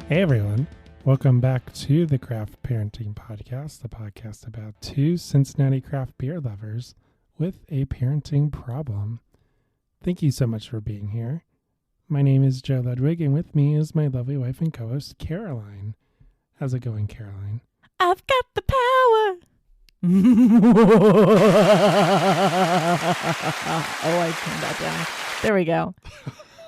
Hey everyone, welcome back to the Craft Parenting Podcast, the podcast about two Cincinnati craft beer lovers with a parenting problem. Thank you so much for being here. My name is Joe Ludwig, and with me is my lovely wife and co-host, Caroline. How's it going, Caroline? I've got the power. Oh, I turned that down. There we go.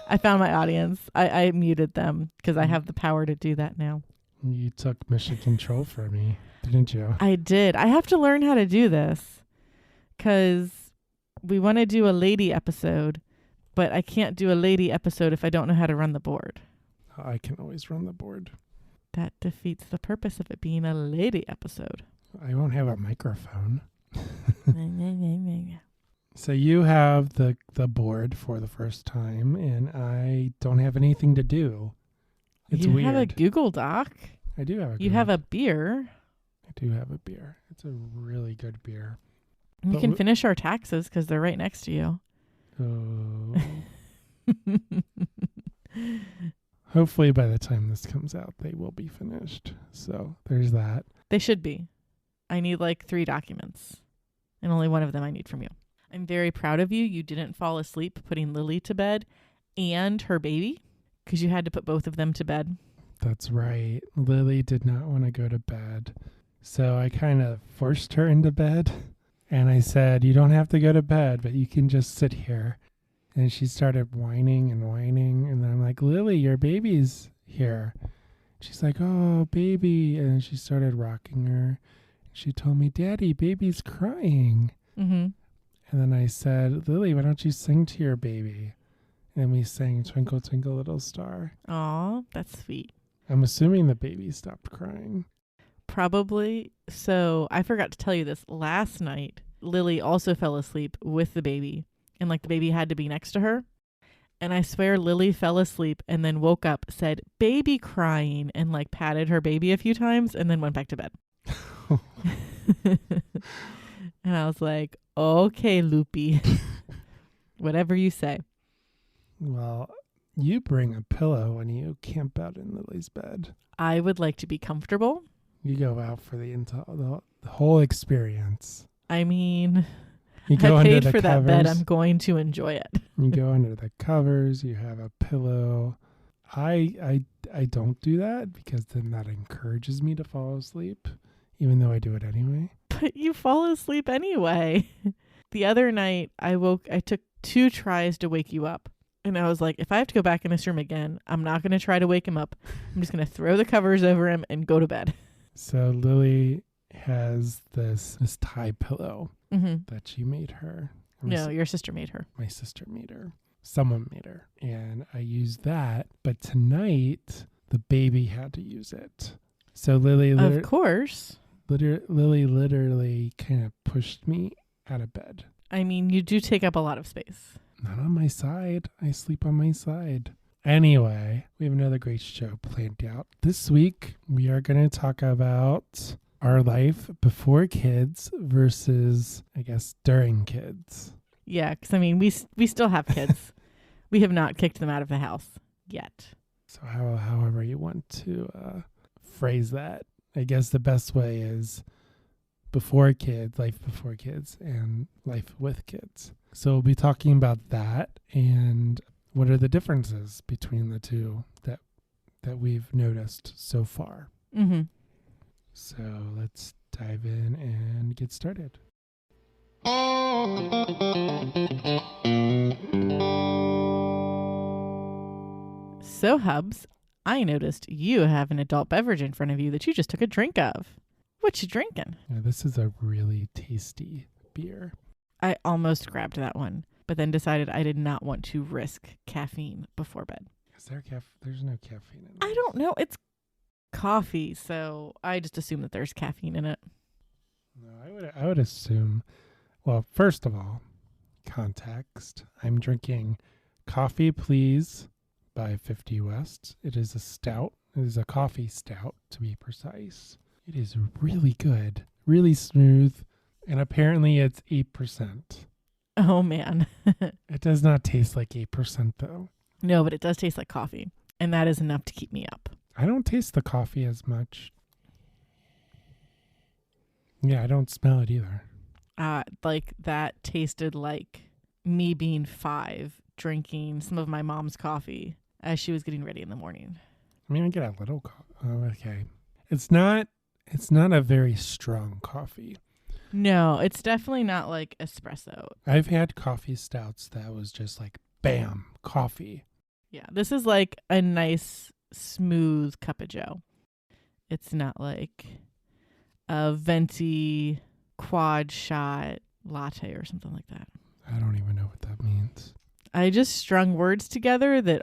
I found my audience. I muted them because I have the power to do that now. You took mission control for me, didn't you? I did. I have to learn how to do this because we want to do a lady episode, but I can't do a lady episode if I don't know how to run the board. I can always run the board. That defeats the purpose of it being a lady episode. I won't have a microphone. So you have the board for the first time, and I don't have anything to do. It's you weird. You have a Google Doc. I do have a You have a beer. I do have a beer. It's a really good beer. You can finish our taxes because they're right next to you. Oh. Hopefully by the time this comes out, they will be finished. So there's that. They should be. I need like 3 documents, and only one of them I need from you. I'm very proud of you. You didn't fall asleep putting Lily to bed and her baby because you had to put both of them to bed. That's right. Lily did not want to go to bed. So I kind of forced her into bed, and I said, you don't have to go to bed, but you can just sit here. And she started whining, and then I'm like, Lily, your baby's here. She's like, oh, baby. And she started rocking her. She told me, Daddy, baby's crying. Mm-hmm. And then I said, Lily, why don't you sing to your baby? And we sang Twinkle, Twinkle, Little Star. Aw, that's sweet. I'm assuming the baby stopped crying. Probably. So I forgot to tell you this. Last night, Lily also fell asleep with the baby. And like the baby had to be next to her. And I swear Lily fell asleep and then woke up, said, baby crying, and like patted her baby a few times and then went back to bed. And I was like, okay, Loopy, whatever you say. Well, you bring a pillow when you camp out in Lily's bed. I would like to be comfortable. You go out for the whole experience. I mean, You go I under paid the for covers. that bed. I'm going to enjoy it. You go under the covers. You have a pillow. I don't do that because then that encourages me to fall asleep, even though I do it anyway. But you fall asleep anyway. The other night, I took 2 tries to wake you up. And I was like, if I have to go back in this room again, I'm not going to try to wake him up. I'm just going to throw the covers over him and go to bed. So Lily has this tie pillow Mm-hmm. that she made her. No, your sister made her. My sister made her. Someone made her. And I used that. But tonight, the baby had to use it. So Lily Of course. Lily literally kind of pushed me out of bed. I mean, you do take up a lot of space. Not on my side. I sleep on my side. Anyway, we have another great show planned out. This week, we are going to talk about our life before kids versus, I guess, during kids. Yeah, because I mean, we still have kids. We have not kicked them out of the house yet. So however you want to phrase that. I guess the best way is before kids, life before kids, and life with kids. So we'll be talking about that and what are the differences between the two that we've noticed so far. Mm-hmm. So let's dive in and get started. So, Hubs, I noticed you have an adult beverage in front of you that you just took a drink of. What you drinking? Yeah, this is a really tasty beer. I almost grabbed that one, but then decided I did not want to risk caffeine before bed. Is there there's no caffeine in it. I don't know. It's coffee, so I just assume that there's caffeine in it. No, I would assume. Well, first of all, context. I'm drinking Coffee Please by 50 West. It is a stout. It is a coffee stout, to be precise. It is really good, really smooth, and apparently it's 8%. Oh, man. It does not taste like 8%, though. No, but it does taste like coffee, and that is enough to keep me up. I don't taste the coffee as much. Yeah, I don't smell it either. Like that tasted like me being 5 drinking some of my mom's coffee as she was getting ready in the morning. I mean, I get a little okay. It's not a very strong coffee. No, it's definitely not like espresso. I've had coffee stouts that was just like bam, coffee. Yeah, this is like a nice smooth cup of joe. It's not like a venti quad shot latte or something like that. I don't even know what that means. I just strung words together that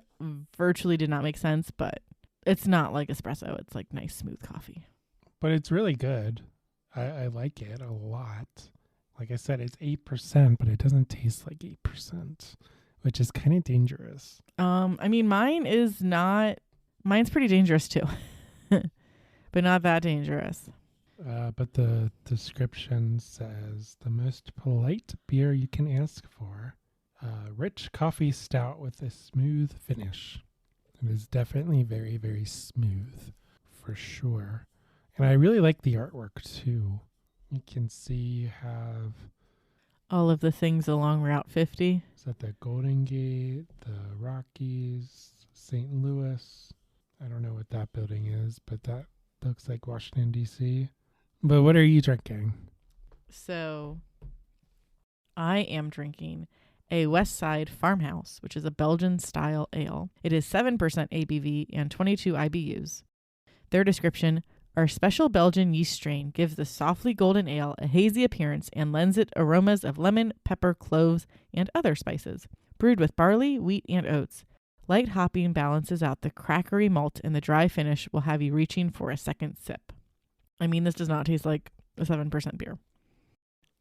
virtually did not make sense, but it's not like espresso. It's like nice smooth coffee. But it's really good. I like it a lot. Like I said, it's 8%, but it doesn't taste like 8%, which is kind of dangerous. I mean, mine's pretty dangerous too, but not that dangerous. But the description says the most polite beer you can ask for. Rich coffee stout with a smooth finish. It is definitely very, very smooth for sure. And I really like the artwork too. You can see you have all of the things along Route 50. Is that the Golden Gate, the Rockies, St. Louis? I don't know what that building is, but that looks like Washington, D.C. But what are you drinking? So I am drinking a West Side Farmhouse, which is a Belgian-style ale. It is 7% ABV and 22 IBUs. Their description: our special Belgian yeast strain gives the softly golden ale a hazy appearance and lends it aromas of lemon, pepper, cloves, and other spices. Brewed with barley, wheat, and oats, light hopping balances out the crackery malt, and the dry finish will have you reaching for a second sip. I mean, this does not taste like a 7% beer.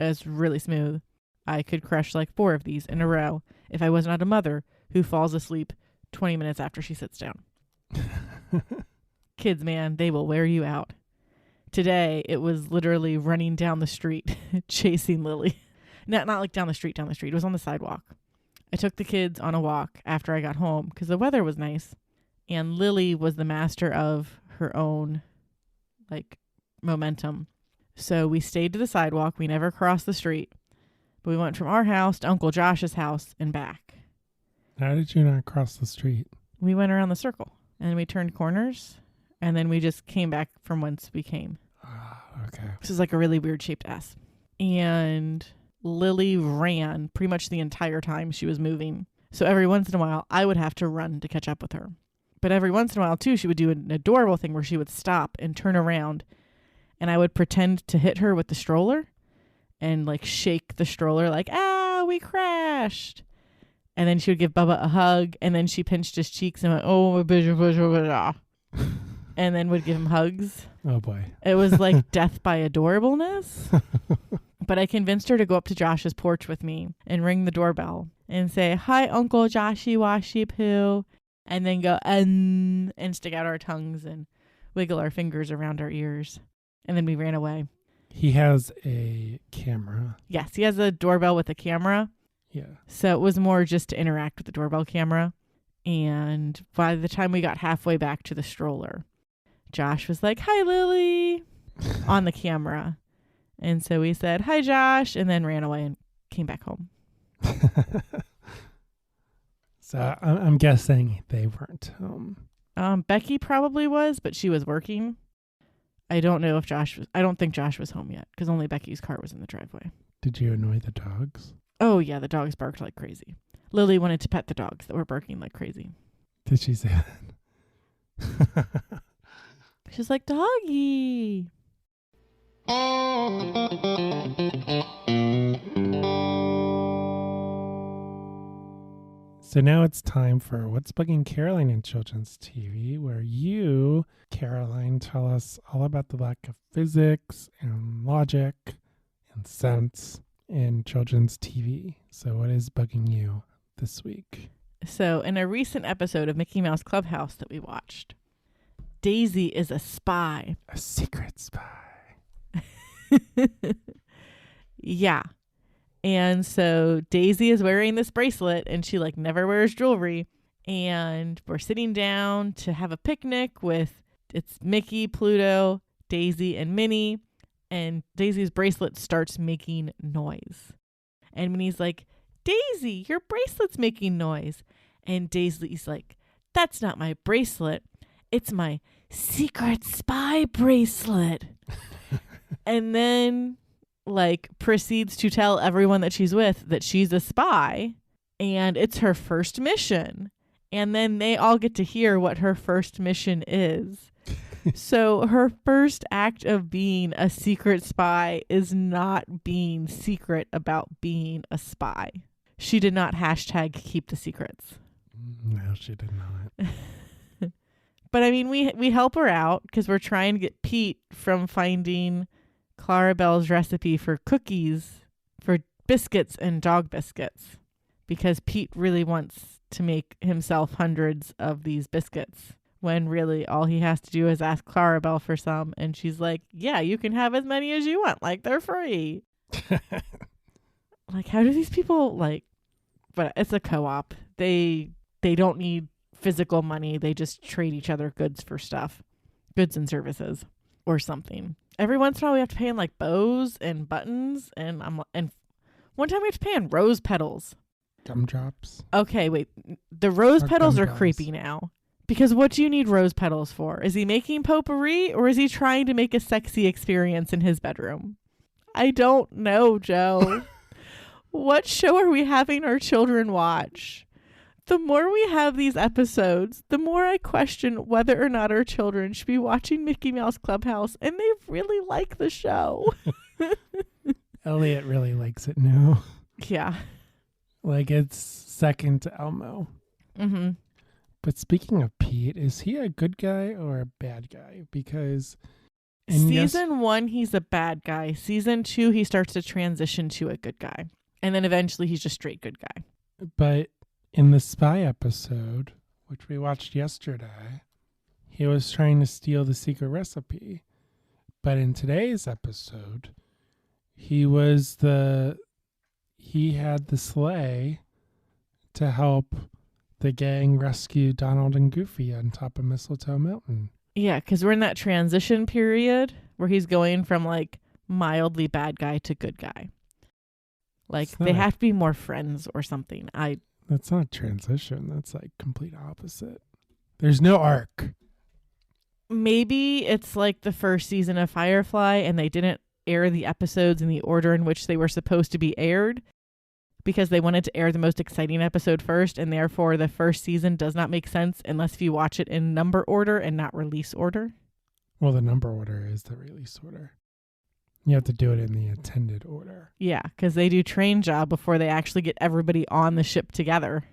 It's really smooth. I could crush like 4 of these in a row if I was not a mother who falls asleep 20 minutes after she sits down. Kids, man, they will wear you out. Today, it was literally running down the street, chasing Lily. Not like down the street. It was on the sidewalk. I took the kids on a walk after I got home because the weather was nice. And Lily was the master of her own, momentum. So we stayed to the sidewalk. We never crossed the street. But we went from our house to Uncle Josh's house and back. How did you not cross the street? We went around the circle and we turned corners. And then we just came back from whence we came. Okay. This is like a really weird shaped S. And Lily ran pretty much the entire time she was moving. So every once in a while, I would have to run to catch up with her. But every once in a while, too, she would do an adorable thing where she would stop and turn around. And I would pretend to hit her with the stroller and shake the stroller we crashed. And then she would give Bubba a hug. And then she pinched his cheeks and went, oh, my bitch. And then would give him hugs. Oh, boy. It was like death by adorableness. But I convinced her to go up to Josh's porch with me and ring the doorbell and say, hi, Uncle Joshy Washy Poo. And then go, and stick out our tongues and wiggle our fingers around our ears. And then we ran away. He has a camera. Yes, he has a doorbell with a camera. Yeah. So it was more just to interact with the doorbell camera. And by the time we got halfway back to the stroller, Josh was like, hi, Lily, on the camera. And so we said, hi, Josh, and then ran away and came back home. So I'm guessing they weren't home. Becky probably was, but she was working. I don't think Josh was home yet because only Becky's car was in the driveway. Did you annoy the dogs? Oh, yeah, the dogs barked like crazy. Lily wanted to pet the dogs that were barking like crazy. Did she say that? She's like, doggy. So now it's time for What's Bugging Caroline in Children's TV, where you, Caroline, tell us all about the lack of physics and logic and sense in children's TV. So what is bugging you this week? So in a recent episode of Mickey Mouse Clubhouse that we watched, Daisy is a spy. A secret spy. Yeah. And so Daisy is wearing this bracelet and she never wears jewelry. And we're sitting down to have a picnic with It's Mickey, Pluto, Daisy, and Minnie. And Daisy's bracelet starts making noise. And Minnie's like, Daisy, your bracelet's making noise. And Daisy's like, that's not my bracelet. It's my secret spy bracelet. And then, like, proceeds to tell everyone that she's with that she's a spy. And it's her first mission. And then they all get to hear what her first mission is. So her first act of being a secret spy is not being secret about being a spy. She did not hashtag keep the secrets. No, she did not. But I mean, we help her out because we're trying to get Pete from finding Clarabelle's recipe for cookies, for biscuits and dog biscuits, because Pete really wants to make himself hundreds of these biscuits, when really all he has to do is ask Clarabelle for some, and she's like, yeah, you can have as many as you want, like they're free. Like, how do these people, like, but it's a co-op. They don't need physical money. They just trade each other goods for stuff, goods and services or something. Every once in a while we have to pay in like bows and buttons, and one time we have to pay in rose petals. Gumdrops. Okay, wait. The rose Or petals are gumdrops. creepy now. Because what do you need rose petals for? Is he making potpourri, or is he trying to make a sexy experience in his bedroom? I don't know, Joe. What show are we having our children watch? The more we have these episodes, the more I question whether or not our children should be watching Mickey Mouse Clubhouse, and they really like the show. Elliot really likes it now. Yeah. Like, it's second to Elmo. Mm-hmm. But speaking of Pete, is he a good guy or a bad guy? Because in Season 1, he's a bad guy. Season 2, he starts to transition to a good guy. And then eventually he's just straight good guy. But in the spy episode, which we watched yesterday, he was trying to steal the secret recipe. But in today's episode, he had the sleigh to help the gang rescue Donald and Goofy on top of Mistletoe Mountain. Yeah, because we're in that transition period where he's going from like mildly bad guy to good guy. Like, they have to be more friends or something. That's not transition. That's like complete opposite. There's no arc. Maybe it's like the first season of Firefly and they didn't air the episodes in the order in which they were supposed to be aired, because they wanted to air the most exciting episode first, and therefore the first season does not make sense unless you watch it in number order and not release order. Well, the number order is the release order. You have to do it in the intended order. Yeah, because they do train job before they actually get everybody on the ship together.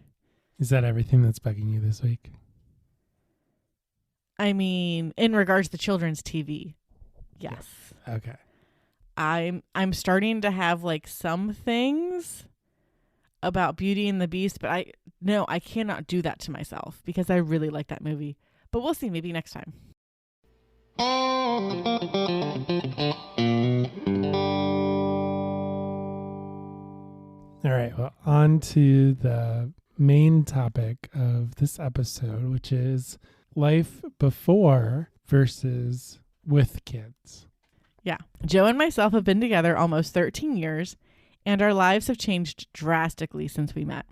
Is that everything that's bugging you this week? I mean, in regards to children's TV, yes. Okay. I'm starting to have like some things about Beauty and the Beast, but I cannot do that to myself because I really like that movie. But we'll see, maybe next time. All right, well, on to the main topic of this episode, which is life before versus with kids. Yeah. Joe and myself have been together almost 13 years, and our lives have changed drastically since we met.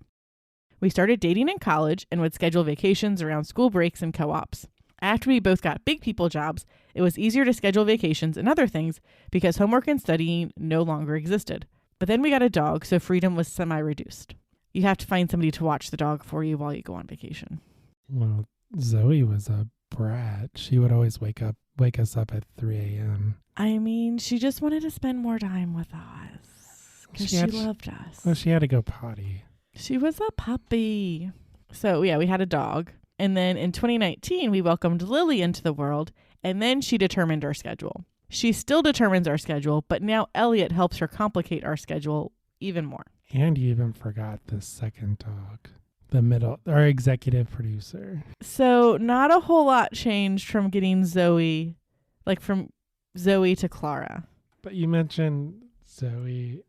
We started dating in college and would schedule vacations around school breaks and co-ops. After we both got big people jobs, it was easier to schedule vacations and other things because homework and studying no longer existed. But then we got a dog, so freedom was semi-reduced. You have to find somebody to watch the dog for you while you go on vacation. Well, Zoe was a brat. She would always wake us up at 3 a.m. I mean, she just wanted to spend more time with us because she loved us. Well, she had to go potty. She was a puppy. So, yeah, we had a dog. And then in 2019, we welcomed Lily into the world, and then she determined our schedule. She still determines our schedule, but now Elliot helps her complicate our schedule even more. And you even forgot the second dog, our executive producer. So not a whole lot changed from getting Zoe, like from Zoe to Clara. But you mentioned Zoe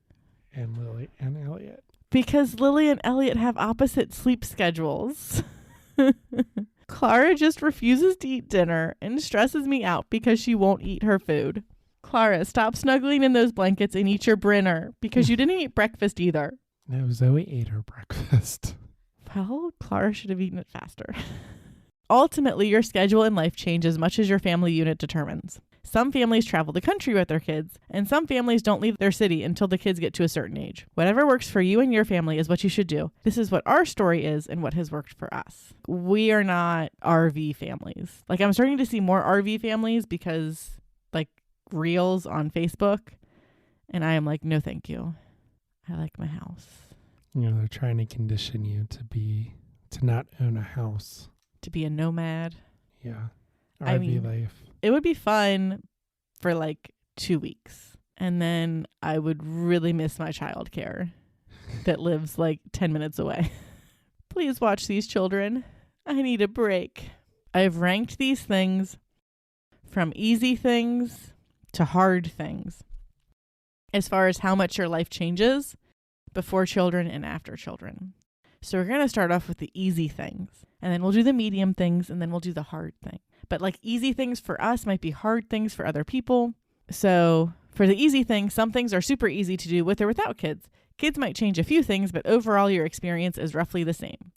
and Lily and Elliot. Because Lily and Elliot have opposite sleep schedules. Clara just refuses to eat dinner and stresses me out because she won't eat her food. Clara, stop snuggling in those blankets and eat your Brinner because you didn't eat breakfast either. No, Zoe ate her breakfast. Well, Clara should have eaten it faster. Ultimately, your schedule in life change as much as your family unit determines. Some families travel the country with their kids, and some families don't leave their city until the kids get to a certain age. Whatever works for you and your family is what you should do. This is what our story is and what has worked for us. We are not RV families. Like, I'm starting to see more RV families because, like, reels on Facebook, and I am like, no thank you. I like my house. You know, they're trying to condition you to not own a house. To be a nomad. Yeah. RV life. It would be fun for like 2 weeks. And then I would really miss my childcare that lives like 10 minutes away. Please watch these children. I need a break. I've ranked these things from easy things to hard things as far as how much your life changes before children and after children. So we're going to start off with the easy things, and then we'll do the medium things, and then we'll do the hard thing. But like easy things for us might be hard things for other people. So for the easy things, some things are super easy to do with or without kids. Kids might change a few things, but overall your experience is roughly the same.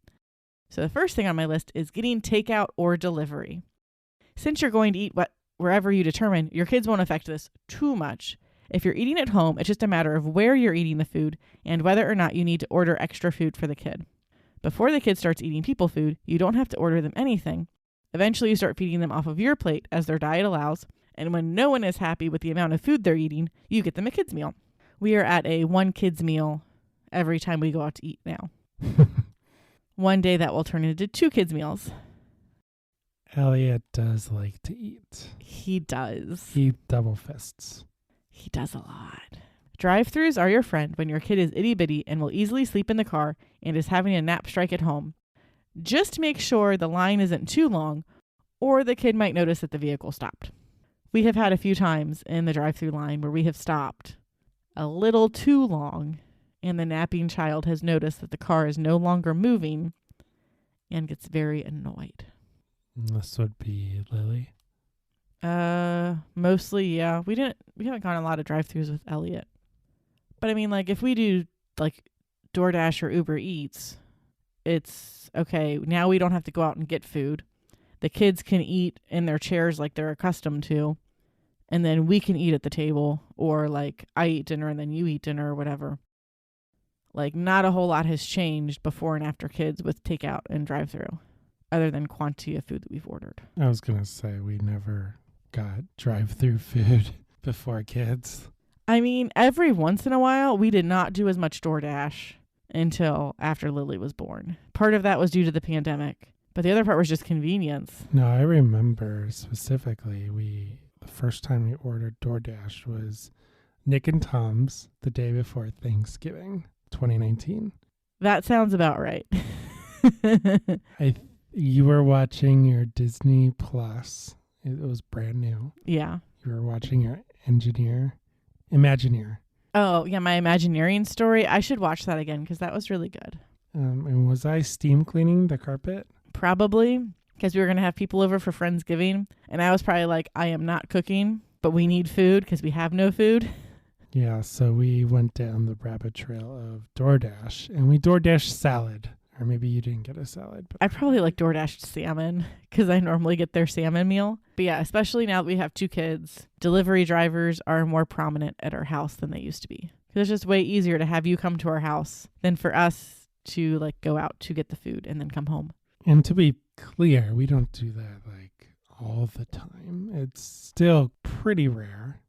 So the first thing on my list is getting takeout or delivery. Since you're going to eat wherever you determine, your kids won't affect this too much. If you're eating at home, it's just a matter of where you're eating the food and whether or not you need to order extra food for the kid. Before the kid starts eating people food, you don't have to order them anything. Eventually, you start feeding them off of your plate as their diet allows, and when no one is happy with the amount of food they're eating, you get them a kid's meal. We are at a 1 kid's meal every time we go out to eat now. One day that will turn into 2 kids' meals. Elliot does like to eat. He does. He double fists. He does a lot. Drive-thrus are your friend when your kid is itty-bitty and will easily sleep in the car and is having a nap strike at home. Just make sure the line isn't too long, or the kid might notice that the vehicle stopped. We have had a few times in the drive-thru line where we have stopped a little too long, and the napping child has noticed that the car is no longer moving and gets very annoyed. This would be Lily. Mostly, yeah. We haven't gone a lot of drive-thrus with Elliot. But I mean, like, if we do like DoorDash or Uber Eats, it's okay. Now we don't have to go out and get food. The kids can eat in their chairs like they're accustomed to, and then we can eat at the table, or like I eat dinner and then you eat dinner or whatever. Like, not a whole lot has changed before and after kids with takeout and drive-thru, other than quantity of food that we've ordered. I was going to say we never got drive-through food before kids. I mean, every once in a while, we did not do as much DoorDash until after Lily was born. Part of that was due to the pandemic, but the other part was just convenience. No, I remember specifically the first time we ordered DoorDash was Nick and Tom's the day before Thanksgiving, 2019. That sounds about right. You were watching your Disney Plus. It was brand new. Yeah. You were watching your Imagineer. Oh, yeah, my Imagineering story. I should watch that again because that was really good. And was I steam cleaning the carpet? Probably, because we were going to have people over for Friendsgiving. And I was probably like, I am not cooking, but we need food because we have no food. Yeah, so we went down the rabbit trail of DoorDash, and we DoorDashed salad. Or maybe you didn't get a salad. But I probably like DoorDashed salmon because I normally get their salmon meal. But yeah, especially now that we have 2 kids, delivery drivers are more prominent at our house than they used to be. It's just way easier to have you come to our house than for us to like go out to get the food and then come home. And to be clear, we don't do that like all the time. It's still pretty rare.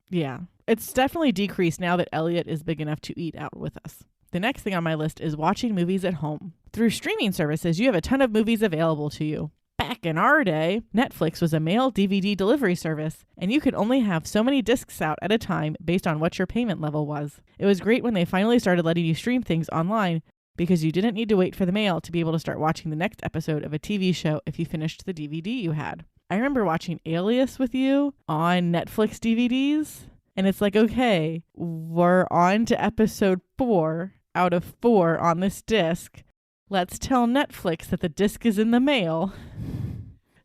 Yeah, it's definitely decreased now that Elliot is big enough to eat out with us. The next thing on my list is watching movies at home. Through streaming services, you have a ton of movies available to you. Back in our day, Netflix was a mail DVD delivery service, and you could only have so many discs out at a time based on what your payment level was. It was great when they finally started letting you stream things online because you didn't need to wait for the mail to be able to start watching the next episode of a TV show if you finished the DVD you had. I remember watching Alias with you on Netflix DVDs, and it's like, okay, we're on to episode 4 out of 4 on this disc. Let's tell Netflix that the disc is in the mail.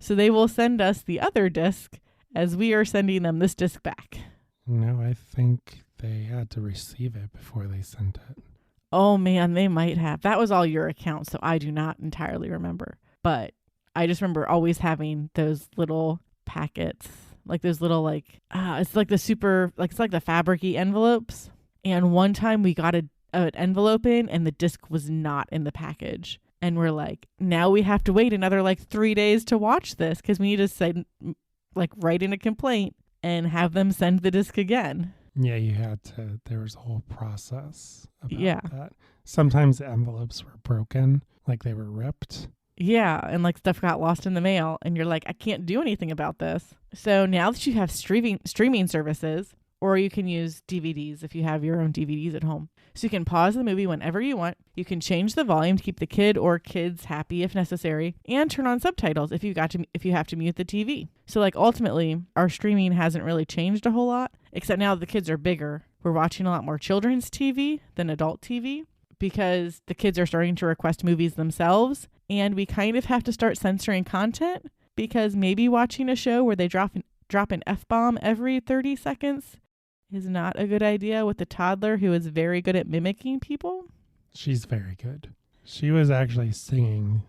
So they will send us the other disc as we are sending them this disc back. No, I think they had to receive it before they sent it. Oh man, they might have. That was all your account, so I do not entirely remember. But I just remember always having those little packets, like those little it's like the super, like it's like the fabric-y envelopes. And one time we got an envelope in and the disc was not in the package. And we're like, now we have to wait another 3 days to watch this because we need to send, write in a complaint and have them send the disc again. Yeah, you had to. There was a whole process about Yeah. that. Sometimes the envelopes were broken, like they were ripped. Yeah, and stuff got lost in the mail, and you're like, I can't do anything about this. So now that you have streaming services, or you can use DVDs if you have your own DVDs at home. So you can pause the movie whenever you want. You can change the volume to keep the kid or kids happy if necessary, and turn on subtitles if you have to mute the TV. So ultimately, our streaming hasn't really changed a whole lot, except now the kids are bigger. We're watching a lot more children's TV than adult TV because the kids are starting to request movies themselves, and we kind of have to start censoring content because maybe watching a show where they drop an F-bomb every 30 seconds is not a good idea with a toddler who is very good at mimicking people. She's very good. She was actually singing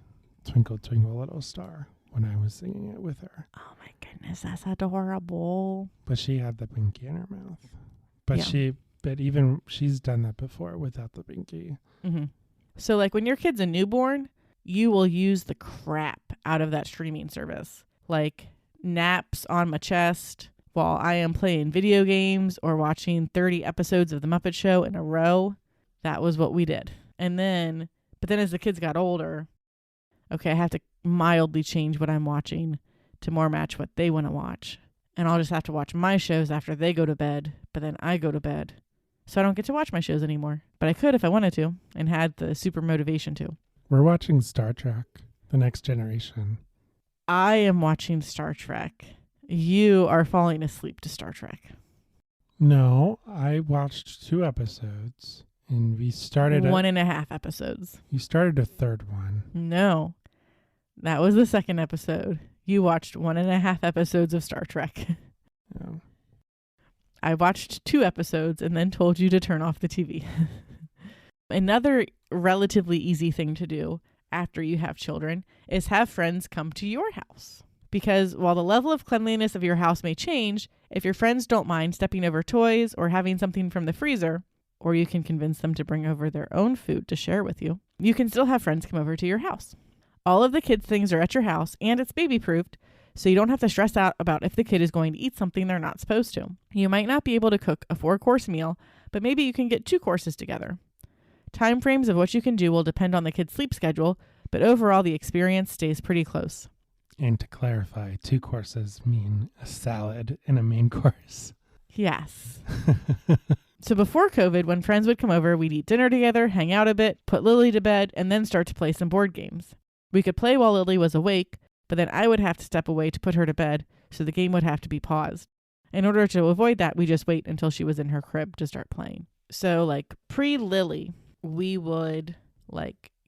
Twinkle, Twinkle, Little Star when I was singing it with her. Oh my goodness, that's adorable. But she had the binky in her mouth. But Yeah. even she's done that before without the binky. Mm-hmm. So when your kid's a newborn, you will use the crap out of that streaming service. Naps on my chest while I am playing video games or watching 30 episodes of The Muppet Show in a row. That was what we did. But then as the kids got older, okay, I have to mildly change what I'm watching to more match what they want to watch. And I'll just have to watch my shows after they go to bed, but then I go to bed. So I don't get to watch my shows anymore. But I could if I wanted to and had the super motivation to. We're watching Star Trek, The Next Generation. I am watching Star Trek. You are falling asleep to Star Trek. No, I watched 2 episodes, and we started 1.5 episodes. You started a third one. No, that was the second episode. You watched 1.5 episodes of Star Trek. Yeah. I watched 2 episodes and then told you to turn off the TV. Another relatively easy thing to do after you have children is have friends come to your house. Because while the level of cleanliness of your house may change, if your friends don't mind stepping over toys or having something from the freezer, or you can convince them to bring over their own food to share with you, you can still have friends come over to your house. All of the kids' things are at your house and it's baby-proofed, so you don't have to stress out about if the kid is going to eat something they're not supposed to. You might not be able to cook a 4-course meal, but maybe you can get 2 courses together. Time frames of what you can do will depend on the kid's sleep schedule, but overall the experience stays pretty close. And to clarify, 2 courses mean a salad and a main course. Yes. So before COVID, when friends would come over, we'd eat dinner together, hang out a bit, put Lily to bed, and then start to play some board games. We could play while Lily was awake, but then I would have to step away to put her to bed, so the game would have to be paused. In order to avoid that, we just wait until she was in her crib to start playing. So pre-Lily, we would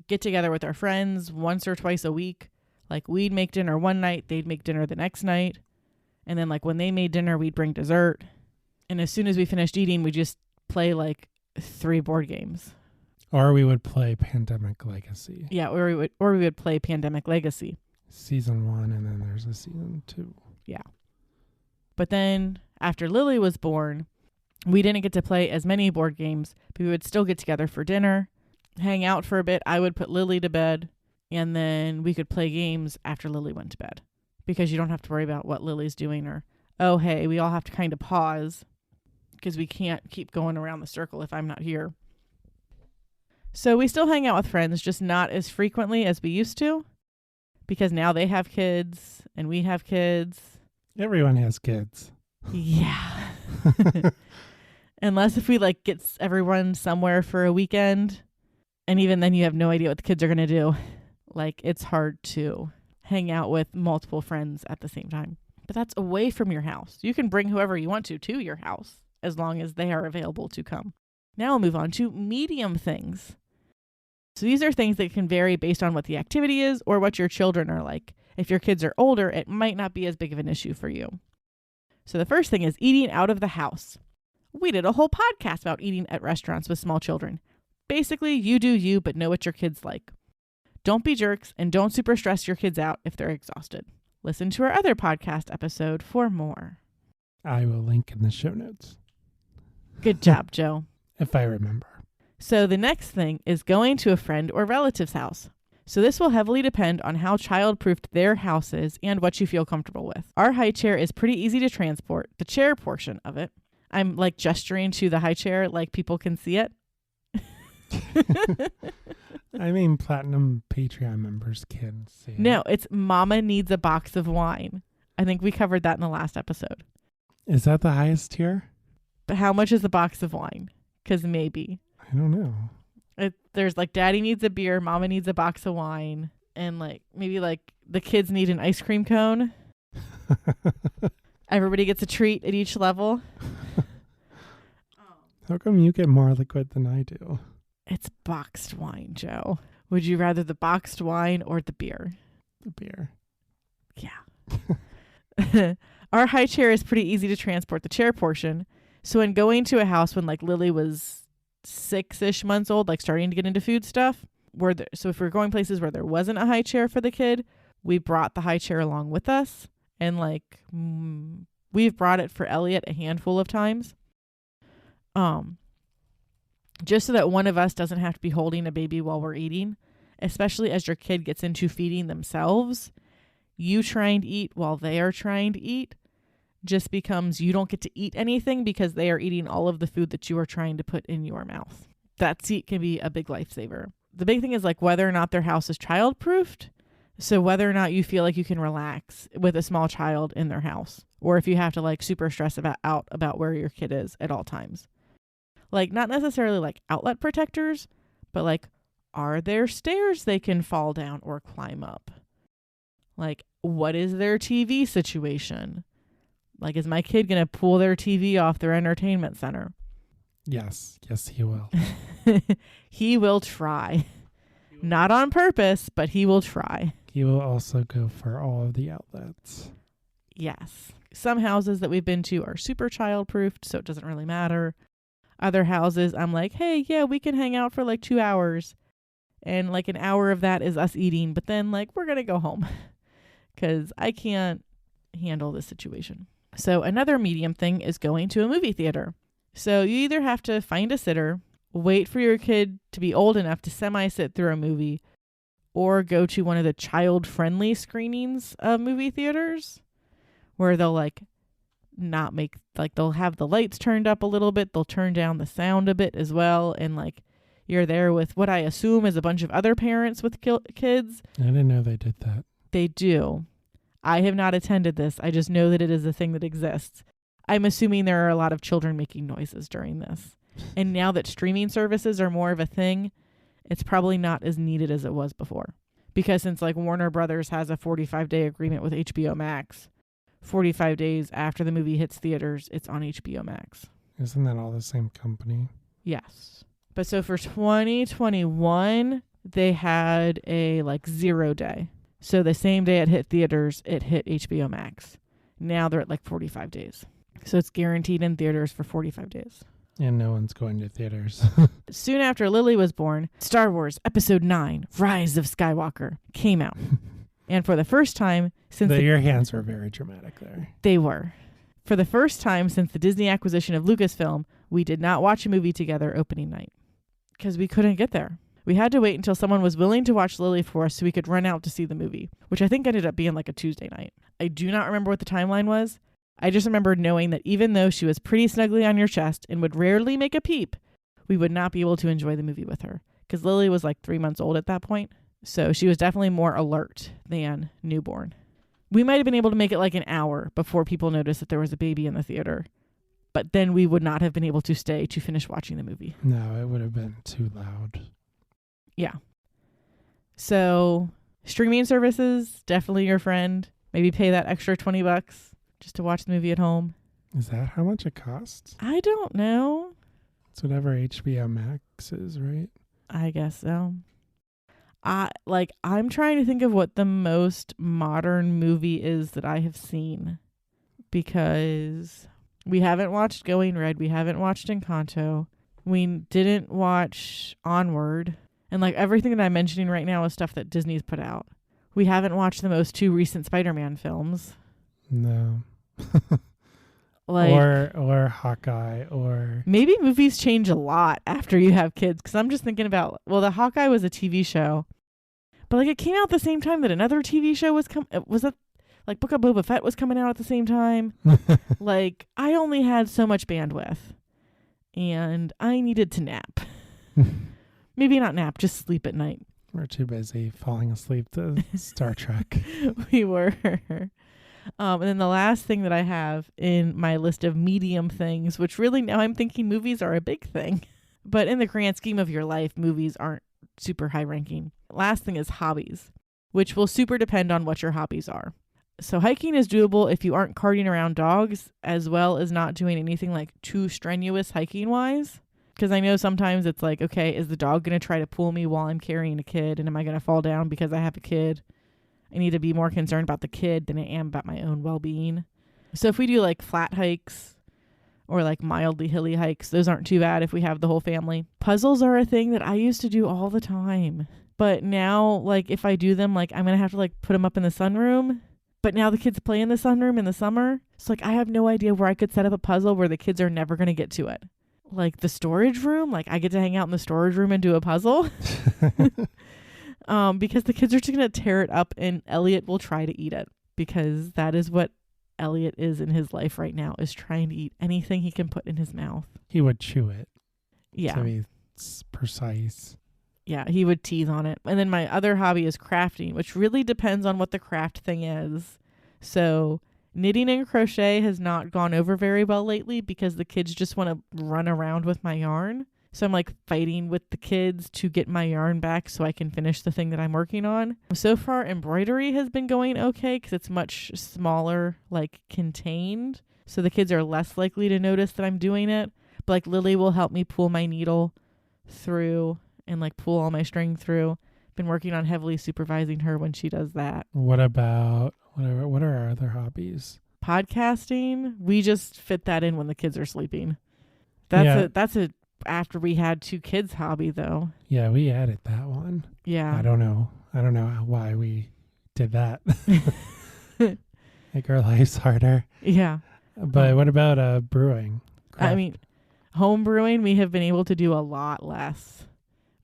get together with our friends once or twice a week. We'd make dinner one night, they'd make dinner the next night. And then when they made dinner, we'd bring dessert. And as soon as we finished eating, we'd just play 3 board games. Or we would play Pandemic Legacy. Yeah, or we would play Pandemic Legacy. Season 1, and then there's a season 2. Yeah. But then after Lily was born, we didn't get to play as many board games, but we would still get together for dinner, hang out for a bit. I would put Lily to bed, and then we could play games after Lily went to bed because you don't have to worry about what Lily's doing or, oh, hey, we all have to kind of pause because we can't keep going around the circle if I'm not here. So we still hang out with friends, just not as frequently as we used to because now they have kids and we have kids. Everyone has kids. Yeah. Unless if we get everyone somewhere for a weekend, and even then you have no idea what the kids are going to do. It's hard to hang out with multiple friends at the same time. But that's away from your house. You can bring whoever you want to your house as long as they are available to come. Now we'll move on to medium things. So these are things that can vary based on what the activity is or what your children are like. If your kids are older, it might not be as big of an issue for you. So the first thing is eating out of the house. We did a whole podcast about eating at restaurants with small children. Basically, you do you, but know what your kids like. Don't be jerks and don't super stress your kids out if they're exhausted. Listen to our other podcast episode for more. I will link in the show notes. Good job, Joe. If I remember. So the next thing is going to a friend or relative's house. So this will heavily depend on how child-proofed their house is and what you feel comfortable with. Our high chair is pretty easy to transport, the chair portion of it. I'm like gesturing to the high chair like people can see it. I mean, Platinum Patreon members can see it. No, it's Mama needs a box of wine. I think we covered that in the last episode. Is that the highest tier? But how much is a box of wine? Because maybe. I don't know. There's like Daddy needs a beer, Mama needs a box of wine, and like maybe like the kids need an ice cream cone. Everybody gets a treat at each level. How come you get more liquid than I do? It's boxed wine, Joe. Would you rather the boxed wine or the beer? The beer. Yeah. Our high chair is pretty easy to transport, the chair portion. So in going to a house when like Lily was 6-ish months old, like starting to get into food stuff, so if we're going places where there wasn't a high chair for the kid, we brought the high chair along with us. And like we've brought it for Elliot a handful of times. Just so that one of us doesn't have to be holding a baby while we're eating, especially as your kid gets into feeding themselves. You trying to eat while they are trying to eat just becomes you don't get to eat anything because they are eating all of the food that you are trying to put in your mouth. That seat can be a big lifesaver. The big thing is like whether or not their house is child-proofed. So whether or not you feel like you can relax with a small child in their house, or if you have to like super stress about where your kid is at all times. Like not necessarily like outlet protectors, but like are there stairs they can fall down or climb up? Like what is their TV situation? Like is my kid going to pull their TV off their entertainment center? Yes. Yes, he will. He will try. Not on purpose, but he will try. He will also go for all of the outlets. Yes. Some houses that we've been to are super child-proofed, so it doesn't really matter. Other houses, I'm like, hey, yeah, we can hang out for like 2 hours. And like an hour of that is us eating, but then like we're going to go home because I can't handle this situation. So another medium thing is going to a movie theater. So you either have to find a sitter, wait for your kid to be old enough to semi-sit through a movie, or go to one of the child-friendly screenings of movie theaters where they'll like not make, like they'll have the lights turned up a little bit, they'll turn down the sound a bit as well, and like you're there with what I assume is a bunch of other parents with kids. I didn't know they did that. They do. I have not attended this. I just know that it is a thing that exists. I'm assuming there are a lot of children making noises during this. And now that streaming services are more of a thing, it's probably not as needed as it was before. Because since like Warner Brothers has a 45-day agreement with HBO Max, 45 days after the movie hits theaters, it's on HBO Max. Isn't that all the same company? Yes. But so for 2021, they had a like 0 day. So the same day it hit theaters, it hit HBO Max. Now they're at like 45 days. So it's guaranteed in theaters for 45 days. And no one's going to theaters. Soon after Lily was born, Star Wars Episode 9, Rise of Skywalker, came out. And for the first time since... Your hands were very dramatic there. They were. For the first time since the Disney acquisition of Lucasfilm, we did not watch a movie together opening night. Because we couldn't get there. We had to wait until someone was willing to watch Lily for us so we could run out to see the movie, which I think ended up being like a Tuesday night. I do not remember what the timeline was. I just remember knowing that even though she was pretty snugly on your chest and would rarely make a peep, we would not be able to enjoy the movie with her. Because Lily was like 3 months old at that point. So she was definitely more alert than newborn. We might have been able to make it like an hour before people noticed that there was a baby in the theater. But then we would not have been able to stay to finish watching the movie. No, it would have been too loud. Yeah. So streaming services, definitely your friend. Maybe pay that extra $20 just to watch the movie at home. Is that how much it costs? I don't know. It's whatever HBO Max is, right? I guess so. I'm trying to think of what the most modern movie is that I have seen, because we haven't watched Going Red, we haven't watched Encanto, we didn't watch Onward, and like everything that I'm mentioning right now is stuff that Disney's put out. We haven't watched the most two recent Spider-Man films. No. Like, or Hawkeye, or maybe movies change a lot after you have kids, because I'm just thinking about, well, the Hawkeye was a TV show, but like it came out at the same time that another TV show was that like Book of Boba Fett was coming out at the same time. Like, I only had so much bandwidth and I needed to nap. Maybe not nap, just sleep at night. We're too busy falling asleep to Star Trek. We were. And then the last thing that I have in my list of medium things, which really now I'm thinking movies are a big thing, but in the grand scheme of your life, movies aren't super high ranking. Last thing is hobbies, which will super depend on what your hobbies are. So hiking is doable if you aren't carting around dogs, as well as not doing anything like too strenuous hiking wise. Because I know sometimes it's like, okay, is the dog going to try to pull me while I'm carrying a kid? And am I going to fall down because I have a kid? I need to be more concerned about the kid than I am about my own well-being. So if we do like flat hikes or like mildly hilly hikes, those aren't too bad if we have the whole family. Puzzles are a thing that I used to do all the time. But now, like, if I do them, like, I'm going to have to like put them up in the sunroom. But now the kids play in the sunroom in the summer. So like, I have no idea where I could set up a puzzle where the kids are never going to get to it. Like the storage room, like I get to hang out in the storage room and do a puzzle. Because the kids are just going to tear it up and Elliot will try to eat it, because that is what Elliot is in his life right now, is trying to eat anything he can put in his mouth. He would chew it. Yeah. To be precise. Yeah, he would tease on it. And then my other hobby is crafting, which really depends on what the craft thing is. So knitting and crochet has not gone over very well lately because the kids just want to run around with my yarn. So I'm like fighting with the kids to get my yarn back so I can finish the thing that I'm working on. So far, embroidery has been going okay because it's much smaller, like contained. So the kids are less likely to notice that I'm doing it. But like Lily will help me pull my needle through and like pull all my string through. Been working on heavily supervising her when she does that. What about, what are our other hobbies? Podcasting, we just fit that in when the kids are sleeping. That's a after we had 2 kids hobby though. Yeah, we added that one. Yeah. I don't know why we did that. Make our lives harder. Yeah. But what about brewing? I mean, home brewing, we have been able to do a lot less.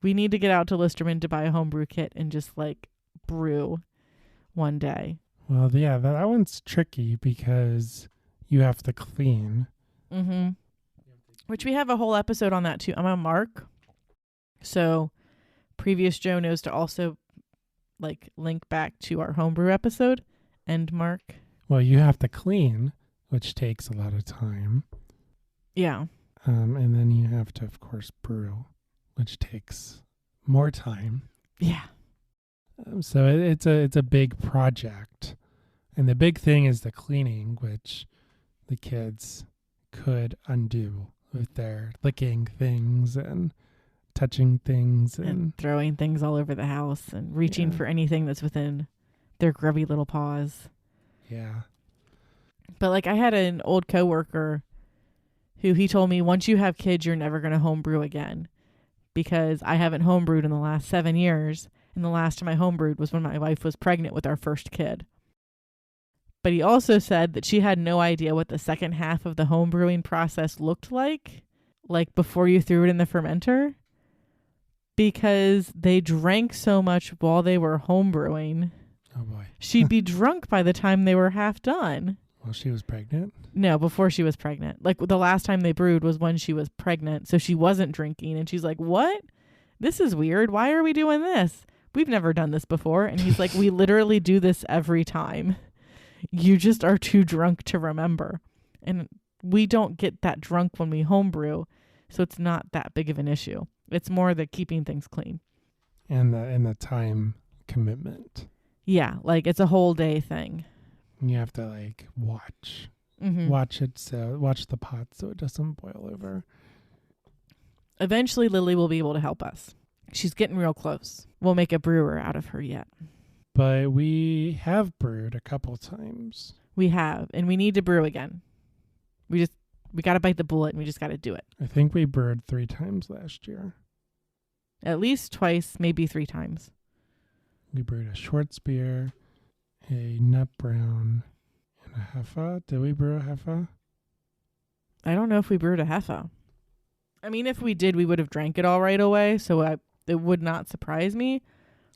We need to get out to Listerman to buy a homebrew kit and just like brew one day. Well, yeah, that one's tricky because you have to clean. Mm-hmm. Which we have a whole episode on that too. I'm on Mark. So previous Joe knows to also like link back to our homebrew episode and Mark. Well, you have to clean, which takes a lot of time. Yeah. And then you have to, of course, brew, which takes more time. Yeah. So it's a big project. And the big thing is the cleaning, which the kids could undo with their licking things and touching things and throwing things all over the house and reaching for anything that's within their grubby little paws. Yeah. But like I had an old coworker who he told me, once you have kids, you're never going to homebrew again, because I haven't homebrewed in the last 7 years. And the last time I homebrewed was when my wife was pregnant with our first kid. But he also said that she had no idea what the second half of the homebrewing process looked like before you threw it in the fermenter, because they drank so much while they were homebrewing. Oh boy. She'd be drunk by the time they were half done. Well, she was pregnant? No, before she was pregnant. Like the last time they brewed was when she was pregnant, so she wasn't drinking. And she's like, what? This is weird. Why are we doing this? We've never done this before. And he's like, we literally do this every time. You just are too drunk to remember. And we don't get that drunk when we homebrew, so it's not that big of an issue. It's more the keeping things clean. And the time commitment. Yeah, like it's a whole day thing. You have to like watch. Mm-hmm. Watch the pot so it doesn't boil over. Eventually Lily will be able to help us. She's getting real close. We'll make a brewer out of her yet. But we have brewed a couple times. We have, and we need to brew again. We got to bite the bullet, and we just got to do it. I think we brewed 3 times last year. At least twice, maybe 3 times. We brewed a Schwarzbier, a Nut Brown, and a Heffa. Did we brew a Heffa? I don't know if we brewed a Heffa. I mean, if we did, we would have drank it all right away, so it would not surprise me.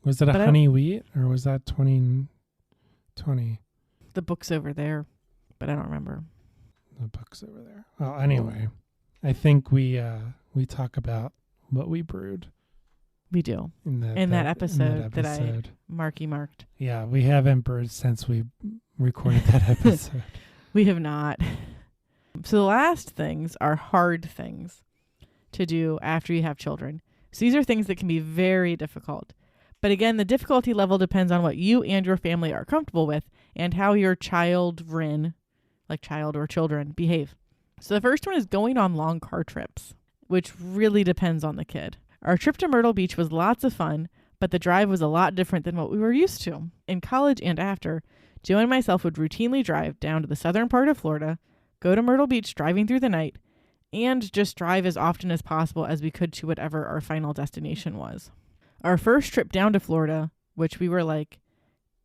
Was it a honey wheat, or was that 2020? The book's over there, but I don't remember. The book's over there. Well, anyway, I think we talk about what we brewed. We do. In that episode that I marked. Yeah, we haven't brewed since we recorded that episode. We have not. So the last things are hard things to do after you have children. So these are things that can be very difficult. But again, the difficulty level depends on what you and your family are comfortable with and how your children, like child or children, behave. So the first one is going on long car trips, which really depends on the kid. Our trip to Myrtle Beach was lots of fun, but the drive was a lot different than what we were used to. In college and after, Joe and myself would routinely drive down to the southern part of Florida, go to Myrtle Beach driving through the night, and just drive as often as possible as we could to whatever our final destination was. Our first trip down to Florida, which we were like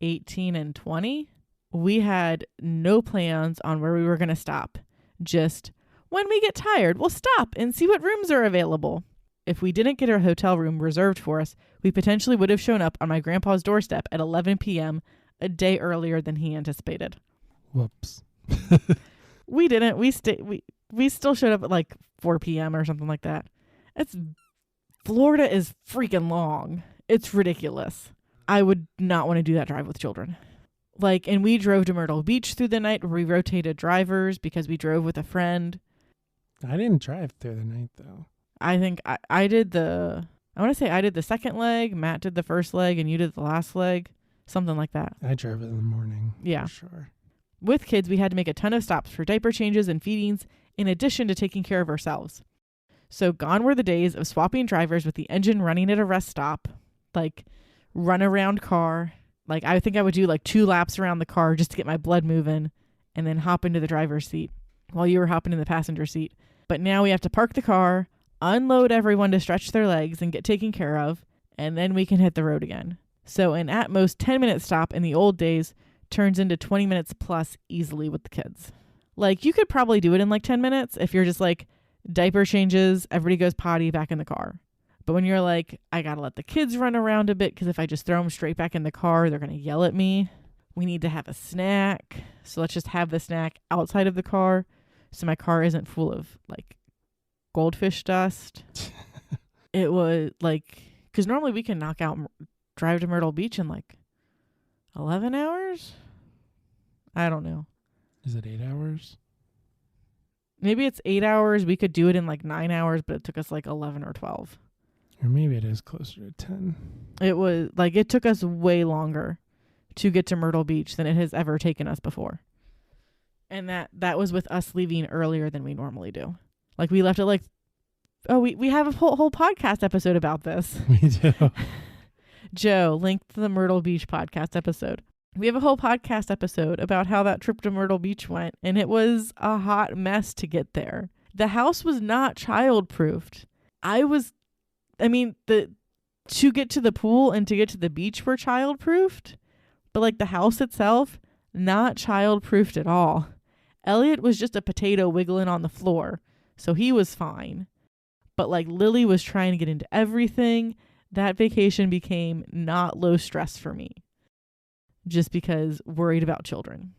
18 and 20, we had no plans on where we were going to stop. Just when we get tired, we'll stop and see what rooms are available. If we didn't get a hotel room reserved for us, we potentially would have shown up on my grandpa's doorstep at 11 p.m., a day earlier than he anticipated. Whoops. We didn't. We still showed up at like 4 p.m. or something like that. Florida is freaking long. It's ridiculous. I would not want to do that drive with children. And we drove to Myrtle Beach through the night where we rotated drivers because we drove with a friend. I didn't drive through the night, though. I think I did the second leg, Matt did the first leg, and you did the last leg. Something like that. I drove in the morning. Yeah. For sure. With kids, we had to make a ton of stops for diaper changes and feedings in addition to taking care of ourselves. So gone were the days of swapping drivers with the engine running at a rest stop, run around car. I think I would do 2 laps around the car just to get my blood moving and then hop into the driver's seat while you were hopping in the passenger seat. But now we have to park the car, unload everyone to stretch their legs and get taken care of, and then we can hit the road again. So an at most 10-minute stop in the old days turns into 20 minutes plus easily with the kids. You could probably do it in 10 minutes if you're just diaper changes, everybody goes potty, back in the car. But when you're I gotta let the kids run around a bit because if I just throw them straight back in the car, they're gonna yell at me. We need to have a snack. So let's just have the snack outside of the car so my car isn't full of goldfish dust. It was because normally we can drive to Myrtle Beach in 11 hours? I don't know. Is it 8 hours? Maybe it's 8 hours. We could do it in 9 hours, but it took us 11 or 12. Or maybe it is closer to 10. It was it took us way longer to get to Myrtle Beach than it has ever taken us before. And that was with us leaving earlier than we normally do. We left at we have a whole podcast episode about this. We do. Joe, link to the Myrtle Beach podcast episode. We have a whole podcast episode about how that trip to Myrtle Beach went, and it was a hot mess to get there. The house was not child-proofed. To get to the pool and to get to the beach were child-proofed, but the house itself, not child-proofed at all. Elliot was just a potato wiggling on the floor, so he was fine. But Lily was trying to get into everything. That vacation became not low stress for me. Just because worried about children.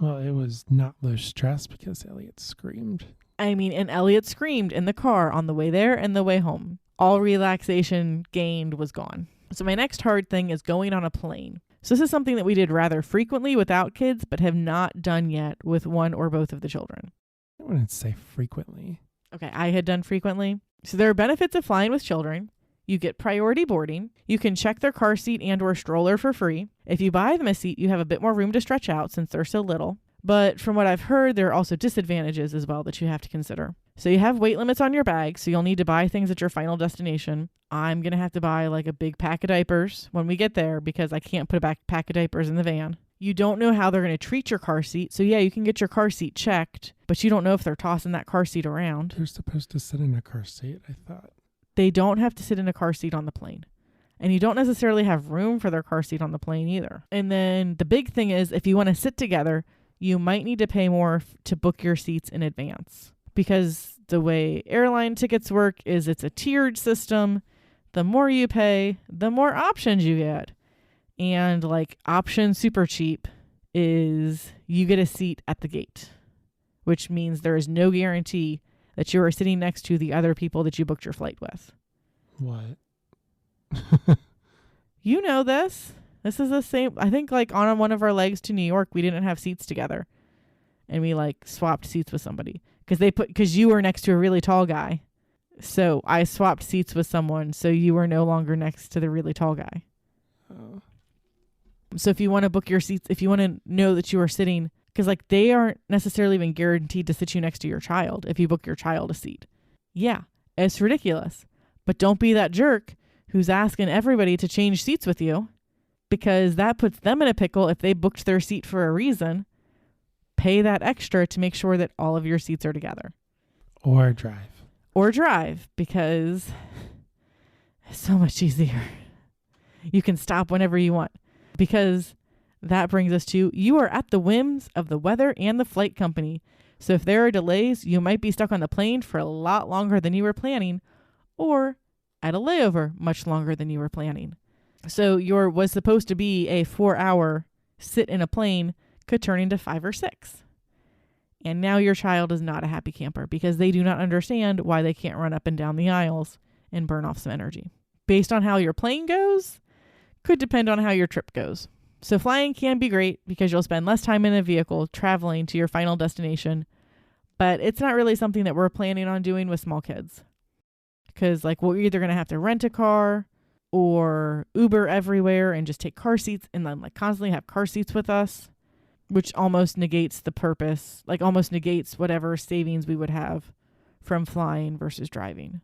Well, it was not low stress because Elliot screamed. And Elliot screamed in the car on the way there and the way home. All relaxation gained was gone. So my next hard thing is going on a plane. So this is something that we did rather frequently without kids, but have not done yet with one or both of the children. I wouldn't say frequently. Okay, I had done frequently. So there are benefits of flying with children. You get priority boarding. You can check their car seat and or stroller for free. If you buy them a seat, you have a bit more room to stretch out since they're so little. But from what I've heard, there are also disadvantages as well that you have to consider. So you have weight limits on your bag, so you'll need to buy things at your final destination. I'm going to have to buy like a big pack of diapers when we get there because I can't put a pack of diapers in the van. You don't know how they're going to treat your car seat. So yeah, you can get your car seat checked, but you don't know if they're tossing that car seat around. They're supposed to sit in a car seat, I thought. They don't have to sit in a car seat on the plane. And you don't necessarily have room for their car seat on the plane either. And then the big thing is if you want to sit together, you might need to pay more to book your seats in advance. Because the way airline tickets work is it's a tiered system. The more you pay, the more options you get. And like option super cheap is you get a seat at the gate, which means there is no guarantee that you are sitting next to the other people that you booked your flight with. What? You know this. This is the same. I think like on one of our legs to New York, we didn't have seats together. And we like swapped seats with somebody. Because you were next to a really tall guy. So I swapped seats with someone. So you were no longer next to the really tall guy. Oh. So if you want to book your seats, if you want to know that you are sitting, because like they aren't necessarily even guaranteed to sit you next to your child if you book your child a seat. Yeah, it's ridiculous. But don't be that jerk who's asking everybody to change seats with you, because that puts them in a pickle if they booked their seat for a reason. Pay that extra to make sure that all of your seats are together. Or drive. Or drive, because it's so much easier. You can stop whenever you want. Because that brings us to, you are at the whims of the weather and the flight company. So if there are delays, you might be stuck on the plane for a lot longer than you were planning, or at a layover much longer than you were planning. So your was supposed to be a 4-hour sit in a plane could turn into 5 or 6. And now your child is not a happy camper because they do not understand why they can't run up and down the aisles and burn off some energy. Based on how your plane goes, could depend on how your trip goes. So flying can be great because you'll spend less time in a vehicle traveling to your final destination, but it's not really something that we're planning on doing with small kids. Because like we're either going to have to rent a car or Uber everywhere and just take car seats and then like constantly have car seats with us, which almost negates the purpose, like almost negates whatever savings we would have from flying versus driving.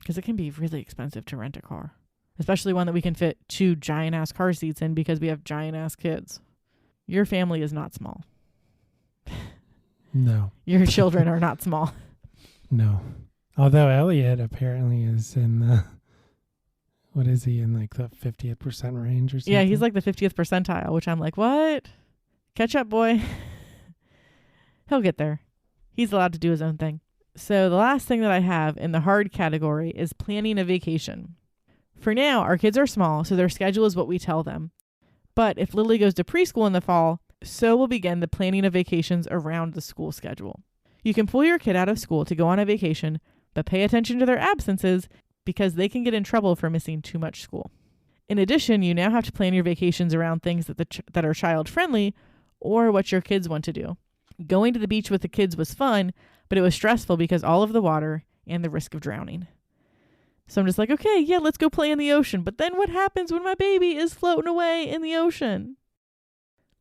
Because it can be really expensive to rent a car, especially one that we can fit 2 giant ass car seats in because we have giant ass kids. Your family is not small. No. Your children are not small. No. Although Elliot apparently is in the, what is he, in like the 50th percent range or something? Yeah, he's like the 50th percentile, which I'm like, what? Catch up, boy. He'll get there. He's allowed to do his own thing. So the last thing that I have in the hard category is planning a vacation. For now, our kids are small, so their schedule is what we tell them. But if Lily goes to preschool in the fall, so will begin the planning of vacations around the school schedule. You can pull your kid out of school to go on a vacation, but pay attention to their absences because they can get in trouble for missing too much school. In addition, you now have to plan your vacations around things that are child-friendly or what your kids want to do. Going to the beach with the kids was fun, but it was stressful because all of the water and the risk of drowning. So I'm just like, okay, yeah, let's go play in the ocean. But then what happens when my baby is floating away in the ocean?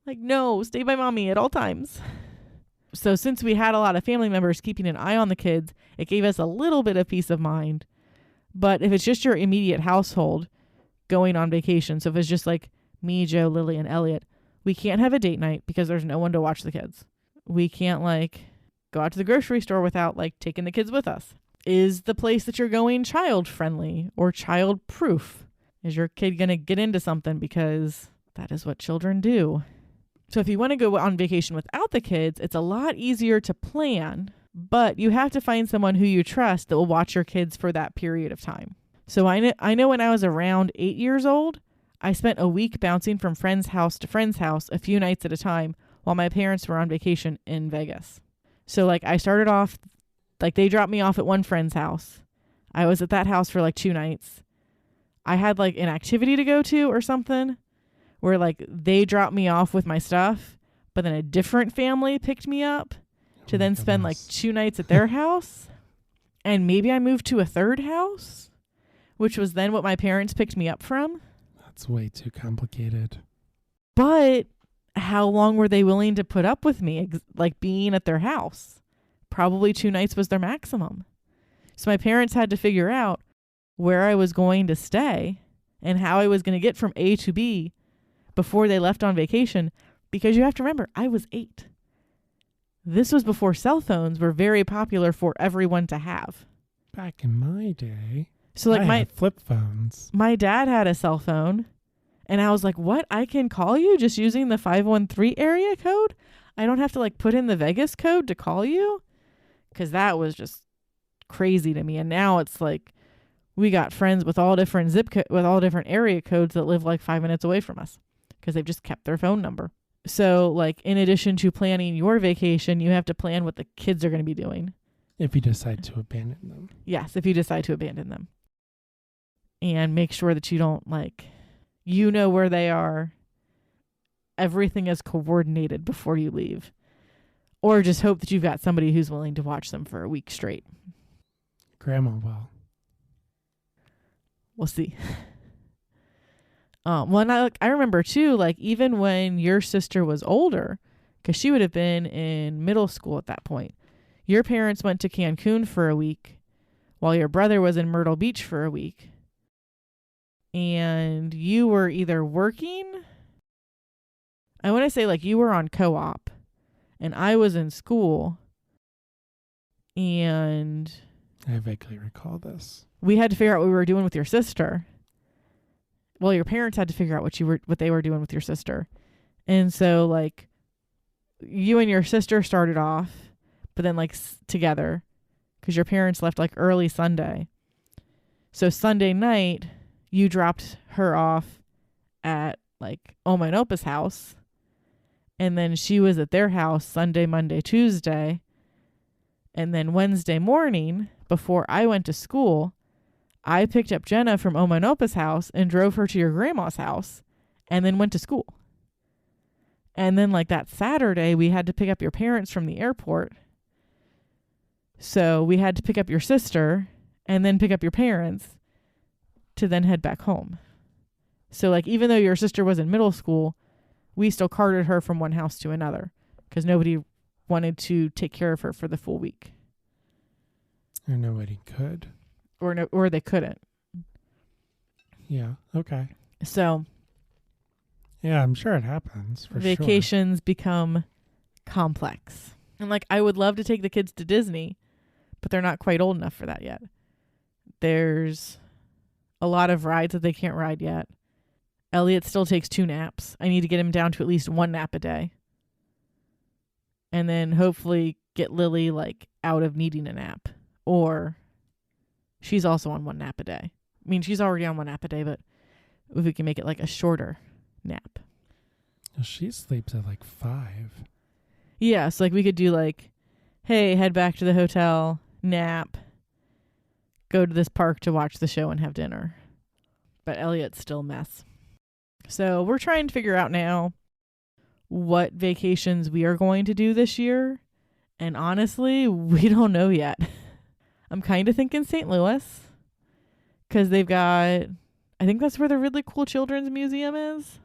Like, no, stay by mommy at all times. So since we had a lot of family members keeping an eye on the kids, it gave us a little bit of peace of mind. But if it's just your immediate household going on vacation, so if it's just like me, Joe, Lily, and Elliot, we can't have a date night because there's no one to watch the kids. We can't like go out to the grocery store without like taking the kids with us. Is the place that you're going child friendly or child proof? Is your kid going to get into something? Because that is what children do. So if you want to go on vacation without the kids, it's a lot easier to plan, but you have to find someone who you trust that will watch your kids for that period of time. So I know when I was around 8 years old, I spent a week bouncing from friend's house to friend's house a few nights at a time while my parents were on vacation in Vegas. So like I started off, like they dropped me off at one friend's house. I was at that house for like 2 nights. I had like an activity to go to or something where like they dropped me off with my stuff, but then a different family picked me up to then spend like 2 nights at their house. And maybe I moved to a third house, which was then what my parents picked me up from. That's way too complicated. But how long were they willing to put up with me, like being at their house? Probably 2 nights was their maximum. So my parents had to figure out where I was going to stay and how I was going to get from A to B before they left on vacation, because you have to remember, I was 8. This was before cell phones were very popular for everyone to have. Back in my day, So like I had flip phones. my dad had a cell phone, and I was like, what? I can call you just using the 513 area code? I don't have to like put in the Vegas code to call you? Because that was just crazy to me. And now it's like we got friends with all different with all different area codes that live like 5 minutes away from us because they've just kept their phone number. So like in addition to planning your vacation, you have to plan what the kids are going to be doing. If you decide to abandon them. Yes, if you decide to abandon them. And make sure that you don't like, you know where they are. Everything is coordinated before you leave. Or just hope that you've got somebody who's willing to watch them for a week straight. Grandma will. We'll see. Well, and I remember too, like even when your sister was older, because she would have been in middle school at that point, your parents went to Cancun for a week while your brother was in Myrtle Beach for a week. And you were either working, I want to say like you were on co-op, and I was in school, and I vaguely recall this. we had to figure out what we were doing with your sister. Well, your parents had to figure out what they were doing with your sister. And so like you and your sister started off, but then like together, because your parents left like early Sunday. So Sunday night, you dropped her off at like Oma and Opa's house. And then she was at their house Sunday, Monday, Tuesday. And then Wednesday morning, before I went to school, I picked up Jenna from Oma and Opa's house and drove her to your grandma's house and then went to school. And then like that Saturday, we had to pick up your parents from the airport. So we had to pick up your sister and then pick up your parents to then head back home. So like even though your sister was in middle school, we still carted her from one house to another because nobody wanted to take care of her for the full week. Or nobody could. Or they couldn't. Yeah, okay. So yeah, I'm sure it happens for vacations become complex. And like I would love to take the kids to Disney, but they're not quite old enough for that yet. There's a lot of rides that they can't ride yet. Elliot still takes 2 naps. I need to get him down to at least 1 nap a day. And then hopefully get Lily like out of needing a nap. Or she's also on 1 nap a day. I mean, she's already on 1 nap a day, but if we can make it like a shorter nap. She sleeps at like 5. Yeah, so like we could do like, hey, head back to the hotel, nap, go to this park to watch the show and have dinner. But Elliot's still a mess. So we're trying to figure out now what vacations we are going to do this year. And honestly, we don't know yet. I'm kind of thinking St. Louis because they've got, I think that's where the really cool children's museum is.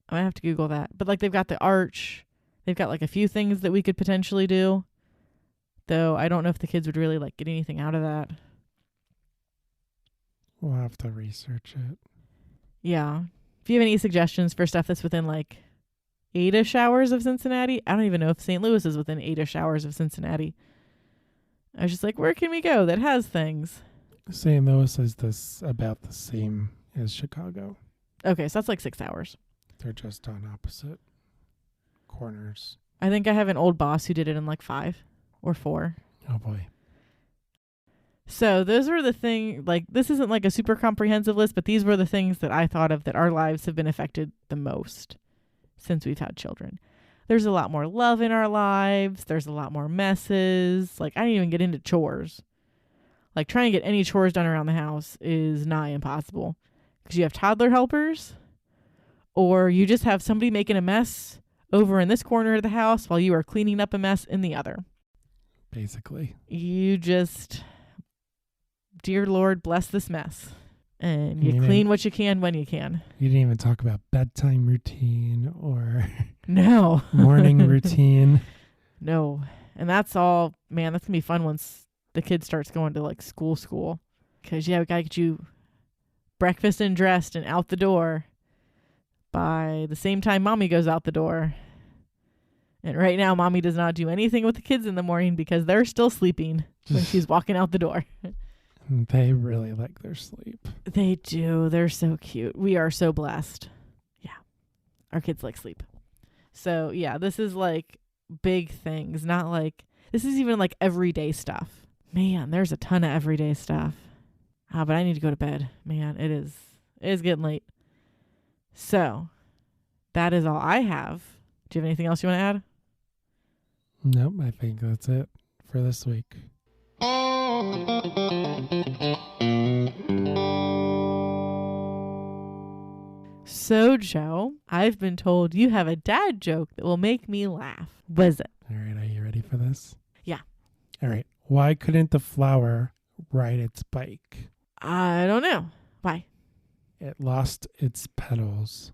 I might have to Google that. But like they've got the arch. They've got like a few things that we could potentially do. Though I don't know if the kids would really like get anything out of that. We'll have to research it. Yeah. If you have any suggestions for stuff that's within like 8-ish hours of Cincinnati, I don't even know if St. Louis is within 8-ish hours of Cincinnati. I was just like, where can we go that has things? St. Louis is this about the same as Chicago. Okay, so that's like 6 hours. They're just on opposite corners. I think I have an old boss who did it in like 5 or 4. Oh boy. So those were the things, like this isn't like a super comprehensive list, but these were the things that I thought of that our lives have been affected the most since we've had children. There's a lot more love in our lives. There's a lot more messes. Like I didn't even get into chores. Like trying to get any chores done around the house is nigh impossible because you have toddler helpers or you just have somebody making a mess over in this corner of the house while you are cleaning up a mess in the other. Basically. You just, dear Lord, bless this mess. And you clean what you can when you can. You didn't even talk about bedtime routine or... No, no. morning routine. No. And that's all, man, that's going to be fun once the kid starts going to like school. Because, yeah, we got to get you breakfast and dressed and out the door by the same time mommy goes out the door. And right now, mommy does not do anything with the kids in the morning because they're still sleeping when she's walking out the door. They really like their sleep. They do. They're so cute. We are so blessed. Yeah. Our kids like sleep. So, yeah, this is like big things. Not like, this is even like everyday stuff. Man, there's a ton of everyday stuff. But I need to go to bed. Man, it is getting late. So, that is all I have. Do you have anything else you want to add? Nope, I think that's it for this week. So, Joe, I've been told you have a dad joke that will make me laugh. What is it? All right, are you ready for this? Yeah. All right. Why couldn't the flower ride its bike? I don't know. Why? It lost its petals.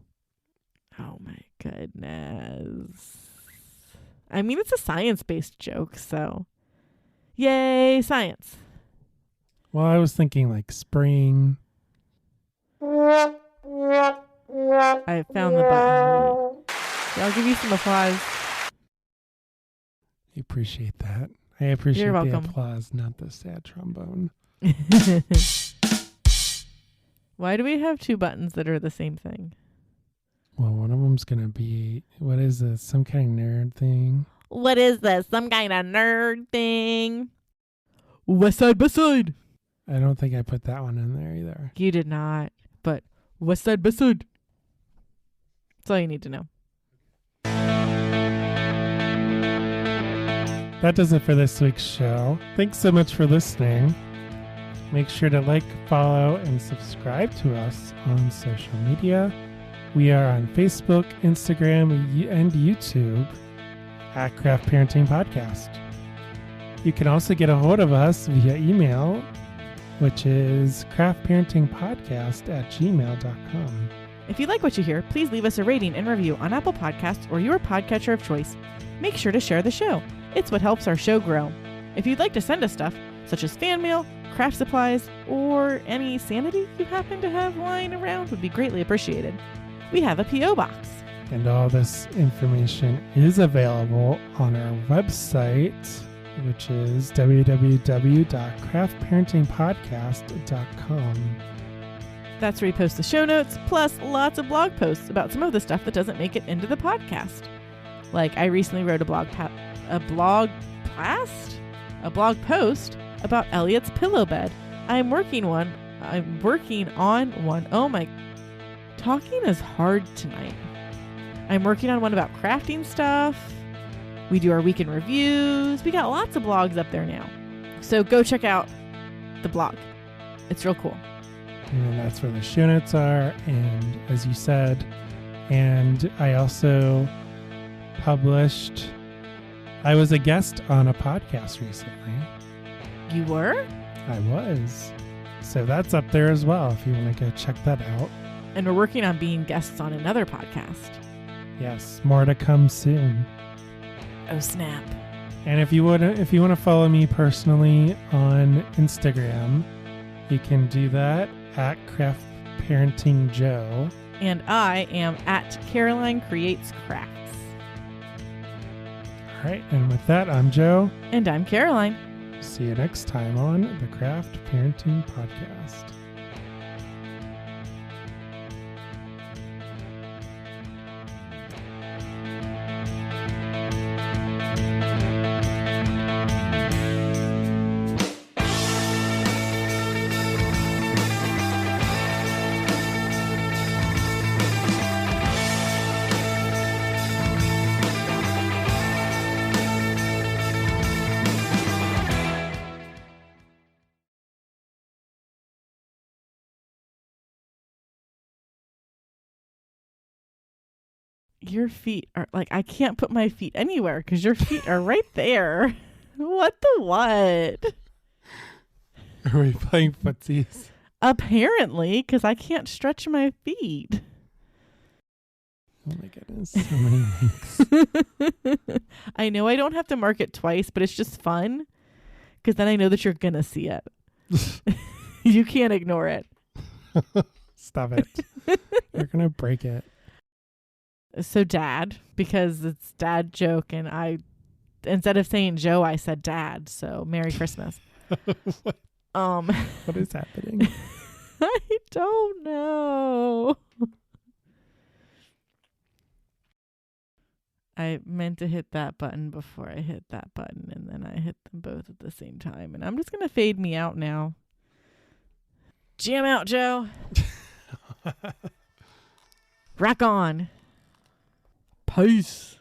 Oh, my goodness. I mean, it's a science-based joke, so yay, science. Well, I was thinking like spring. I found the button. Yeah, I'll give you some applause. I appreciate that. I appreciate You're the welcome. applause, not the sad trombone. Why do we have two buttons that are the same thing? Well, one of them's going to be, what is this? Some kind of nerd thing? What is this? Some kind of nerd thing? West Side, Best Side. I don't think I put that one in there either. You did not, but West Side, Best Side. That's all you need to know. That does it for this week's show. Thanks so much for listening. Make sure to like, follow, and subscribe to us on social media. We are on Facebook, Instagram, and YouTube at Craft Parenting Podcast. You can also get a hold of us via email, which is craftparentingpodcast@gmail.com. If you like what you hear, please leave us a rating and review on Apple Podcasts or your podcatcher of choice. Make sure to share the show. It's what helps our show grow. If you'd like to send us stuff, such as fan mail, craft supplies, or any sanity you happen to have lying around, would be greatly appreciated. We have a P.O. box. And all this information is available on our website, which is www.craftparentingpodcast.com. That's where we post the show notes, plus lots of blog posts about some of the stuff that doesn't make it into the podcast. Like I recently wrote a blog post about Elliot's pillow bed. I'm working on one. Oh my, talking is hard tonight. I'm working on one about crafting stuff. We do our weekend reviews. We got lots of blogs up there now. So go check out the blog. It's real cool. And that's where the show notes are. And as you said, and I also I was a guest on a podcast recently. You were? I was. So that's up there as well if you want to go check that out. And we're working on being guests on another podcast. Yes, more to come soon. Oh, snap. And if you want to follow me personally on Instagram, you can do that at Craft Parenting Joe. And I am at Caroline Creates Crafts. All right, and with that, I'm Joe. And I'm Caroline. See you next time on the Craft Parenting Podcast. Your feet are like, I can't put my feet anywhere because your feet are right there. What the what? Are we playing footsies? Apparently, because I can't stretch my feet. Oh my goodness. So many links. I know I don't have to mark it twice, but it's just fun because then I know that you're going to see it. You can't ignore it. Stop it. You're going to break it. So dad, because it's dad joke, and I, instead of saying Joe, I said dad. So Merry Christmas. What is happening? I don't know. I meant to hit that button before I hit that button, and then I hit them both at the same time. And I'm just going to fade me out now. Jam out, Joe. Rock on. Peace.